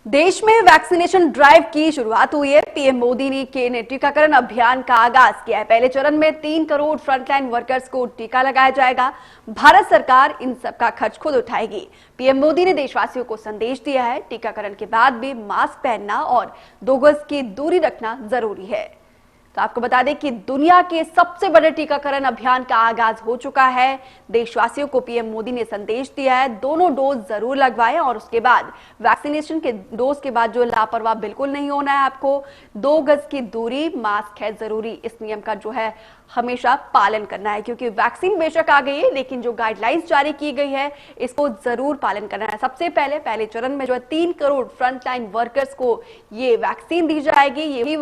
देश में vaccination drive की शुरुआत हुई है। पीएम मोदी ने टीकाकरण अभियान का आगाज किया है। पहले चरण में 3 करोड़ फ्रंटलाइन वर्कर्स को टीका लगाया जाएगा। भारत सरकार इन सबका खर्च खुद उठाएगी। पीएम मोदी ने देशवासियों को संदेश दिया है, टीकाकरण के बाद भी मास्क पहनना और 2 गज की दूरी रखना जरूरी है। तो आपको बता दें कि दुनिया के सबसे बड़े टीकाकरण अभियान का आगाज हो चुका है। देशवासियों को पीएम मोदी ने संदेश दिया है, दोनों डोज जरूर लगवाएं और उसके बाद वैक्सीनेशन के डोज के बाद जो लापरवाह बिल्कुल नहीं होना है। आपको 2 गज की दूरी, मास्क है जरूरी, इस नियम का जो है हमेशा पालन करना है, क्योंकि वैक्सीन बेशक आ गई है लेकिन जो गाइडलाइंस जारी की गई है इसको जरूर पालन करना है। सबसे पहले चरण में जो है 3 करोड़ फ्रंटलाइन वर्कर्स को ये वैक्सीन दी जाएगी। ये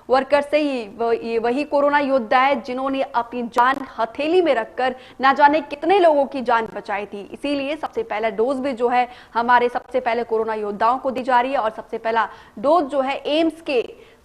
वर्कर्स से ये वही कोरोना योद्धा है जिन्होंने अपनी जान हथेली में रखकर ना जाने कितने लोगों की जान बचाई थी। इसीलिए सबसे पहला डोज भी जो है हमारे सबसे पहले कोरोना योद्धाओं को दी जा रही है और सबसे पहला डोज जो है एम्स के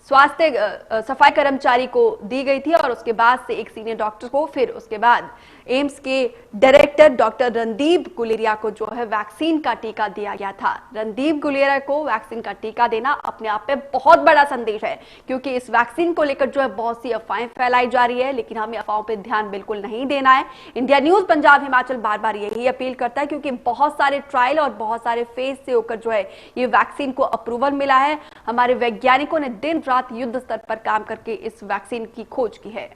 स्वास्थ्य सफाई कर्मचारी को दी गई थी और उसके बाद से एक सीनियर डॉक्टर को, फिर उसके बाद एम्स के डायरेक्टर डॉक्टर रणदीप गुलेरिया को जो है वैक्सीन का टीका दिया गया था। रणदीप गुलेरिया को वैक्सीन का टीका देना अपने आप में बहुत बड़ा संदेश है, क्योंकि इस वैक्सीन को लेकर जो है बहुत सी अफवाहें फैलाई जा रही है, लेकिन हमें अफवाहों पर ध्यान बिल्कुल नहीं देना है। इंडिया न्यूज पंजाब हिमाचल बार बार यही अपील करता है, क्योंकि बहुत सारे ट्रायल और बहुत सारे फेज से होकर जो है ये वैक्सीन को अप्रूवल मिला है। हमारे वैज्ञानिकों ने दिन रात युद्ध स्तर पर काम करके इस वैक्सीन की खोज की है।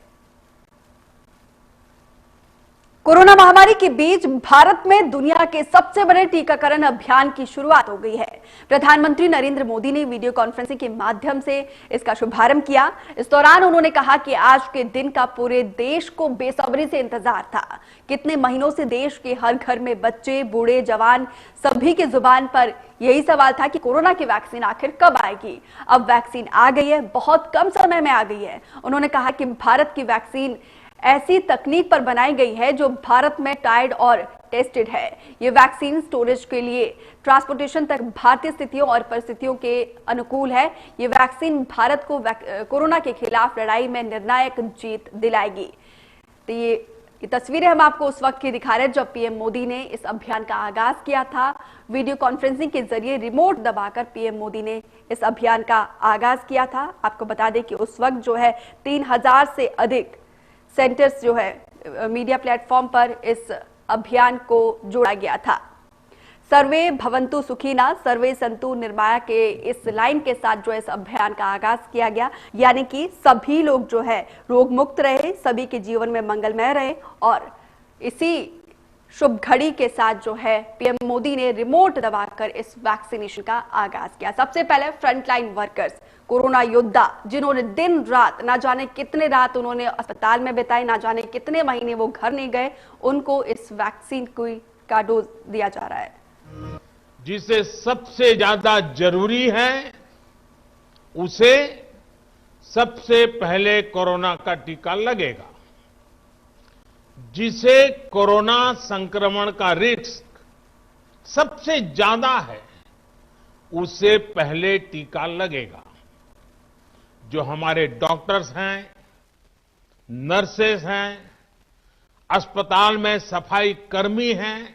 कोरोना महामारी के बीच भारत में दुनिया के सबसे बड़े टीकाकरण अभियान की शुरुआत हो गई है। प्रधानमंत्री नरेंद्र मोदी ने वीडियो कॉन्फ्रेंसिंग के माध्यम से इसका शुभारंभ किया। इस दौरान उन्होंने कहा कि आज के दिन का पूरे देश को बेसब्री से इंतजार था। कितने महीनों से देश के हर घर में बच्चे, बूढ़े, जवान सभी की जुबान पर यही सवाल था कि कोरोना की वैक्सीन आखिर कब आएगी। अब वैक्सीन आ गई है, बहुत कम समय में आ गई है। उन्होंने कहा कि भारत की वैक्सीन ऐसी तकनीक पर बनाई गई है जो भारत में ट्राइड और टेस्टेड है। ये वैक्सीन स्टोरेज के लिए ट्रांसपोर्टेशन तक भारतीय स्थितियों और परिस्थितियों के अनुकूल है। ये वैक्सीन भारत को कोरोना के खिलाफ लड़ाई में निर्णायक जीत दिलाएगी। तो ये तस्वीरें हम आपको उस वक्त की दिखा रहे हैं जब पीएम मोदी ने इस अभियान का आगाज किया था। वीडियो कॉन्फ्रेंसिंग के जरिए रिमोट दबाकर पीएम मोदी ने इस अभियान का आगाज किया था। आपको बता दें कि उस वक्त जो है 3000 से अधिक सेंटर्स जो है मीडिया प्लेटफॉर्म पर इस अभियान को जोड़ा गया था। सर्वे भवन्तु सुखिना सर्वे सन्तु निर्भया के इस लाइन के साथ जो इस अभियान का आगाज किया गया, यानी कि सभी लोग जो है रोग मुक्त रहे, सभी के जीवन में मंगलमय रहे। और इसी शुभ घड़ी के साथ जो है पीएम मोदी ने रिमोट दबाकर इस वैक्सीनेशन का आगाज किया। सबसे पहले फ्रंटलाइन वर्कर्स, कोरोना योद्धा जिन्होंने दिन रात, ना जाने कितने रात उन्होंने अस्पताल में बिताई, ना जाने कितने महीने वो घर नहीं गए, उनको इस वैक्सीन का डोज दिया जा रहा है। जिसे सबसे ज्यादा जरूरी है उसे सबसे पहले कोरोना का टीका लगेगा। जिसे कोरोना संक्रमण का रिस्क सबसे ज्यादा है उसे पहले टीका लगेगा। जो हमारे डॉक्टर्स हैं, नर्सेस हैं, अस्पताल में सफाई कर्मी हैं,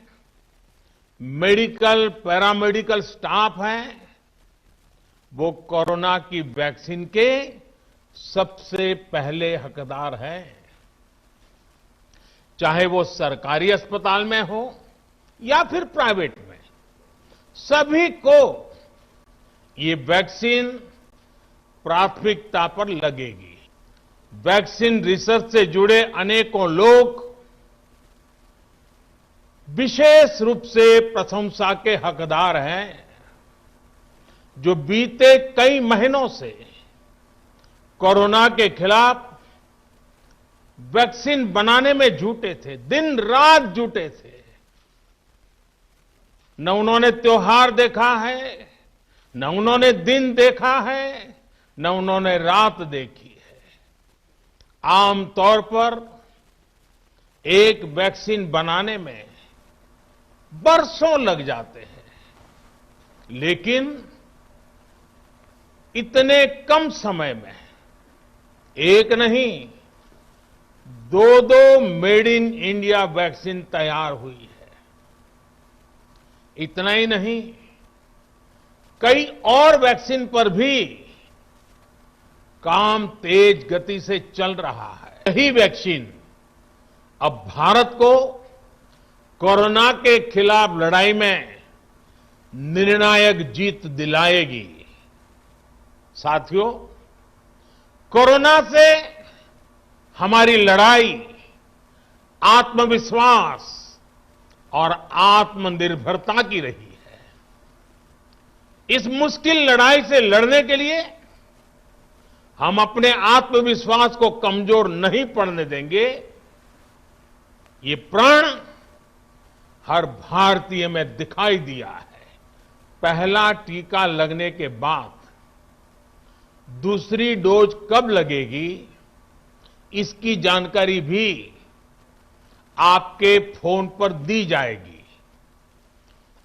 मेडिकल पैरामेडिकल स्टाफ हैं, वो कोरोना की वैक्सीन के सबसे पहले हकदार हैं। चाहे वो सरकारी अस्पताल में हो या फिर प्राइवेट में, सभी को ये वैक्सीन प्राथमिकता पर लगेगी। वैक्सीन रिसर्च से जुड़े अनेकों लोग विशेष रूप से प्रशंसा के हकदार हैं, जो बीते कई महीनों से कोरोना के खिलाफ वैक्सीन बनाने में जुटे थे, दिन रात जुटे थे। न उन्होंने त्योहार देखा है, न उन्होंने दिन देखा है, न उन्होंने रात देखी है। आमतौर पर एक वैक्सीन बनाने में बरसों लग जाते हैं, लेकिन इतने कम समय में एक नहीं, 2 मेड इन इंडिया वैक्सीन तैयार हुई है। इतना ही नहीं, कई और वैक्सीन पर भी काम तेज गति से चल रहा है। यही वैक्सीन अब भारत को कोरोना के खिलाफ लड़ाई में निर्णायक जीत दिलाएगी। साथियों, कोरोना से हमारी लड़ाई आत्मविश्वास और आत्मनिर्भरता की रही है। इस मुश्किल लड़ाई से लड़ने के लिए हम अपने आत्मविश्वास को कमजोर नहीं पड़ने देंगे। ये प्रण हर भारतीय में दिखाई दिया है। पहला टीका लगने के बाद दूसरी डोज कब लगेगी, इसकी जानकारी भी आपके फोन पर दी जाएगी।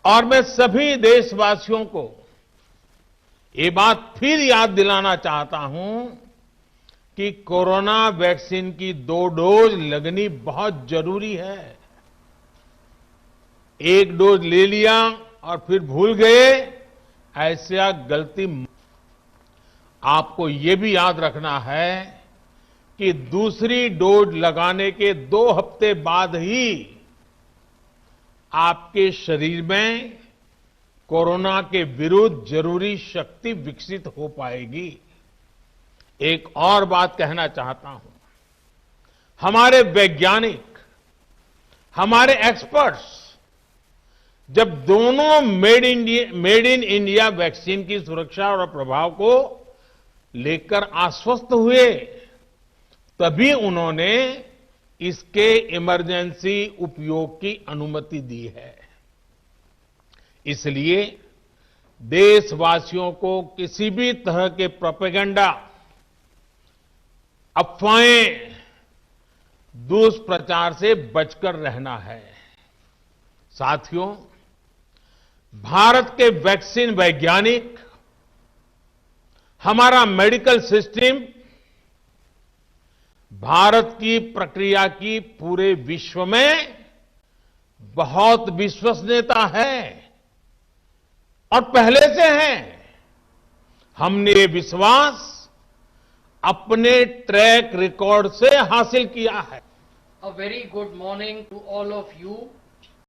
और मैं सभी देशवासियों को ये बात फिर याद दिलाना चाहता हूं कि कोरोना वैक्सीन की 2 डोज लगनी बहुत जरूरी है। एक डोज ले लिया और फिर भूल गए, ऐसा गलती। आपको ये भी याद रखना है कि दूसरी डोज लगाने के 2 हफ्ते बाद ही आपके शरीर में कोरोना के विरुद्ध जरूरी शक्ति विकसित हो पाएगी। एक और बात कहना चाहता हूं, हमारे वैज्ञानिक, हमारे एक्सपर्ट्स जब दोनों मेड इन इंडिया वैक्सीन की सुरक्षा और प्रभाव को लेकर आश्वस्त हुए, तभी उन्होंने इसके इमरजेंसी उपयोग की अनुमति दी है। इसलिए देशवासियों को किसी भी तरह के प्रोपेगेंडा, अफवाहें, दुष्प्रचार से बचकर रहना है। साथियों, भारत के वैक्सीन वैज्ञानिक, हमारा मेडिकल सिस्टम भारत की प्रक्रिया की पूरे विश्व में बहुत विश्वसनीयता है और पहले से है। हमने ये विश्वास अपने ट्रैक रिकॉर्ड से हासिल किया है। A very good morning to all of you.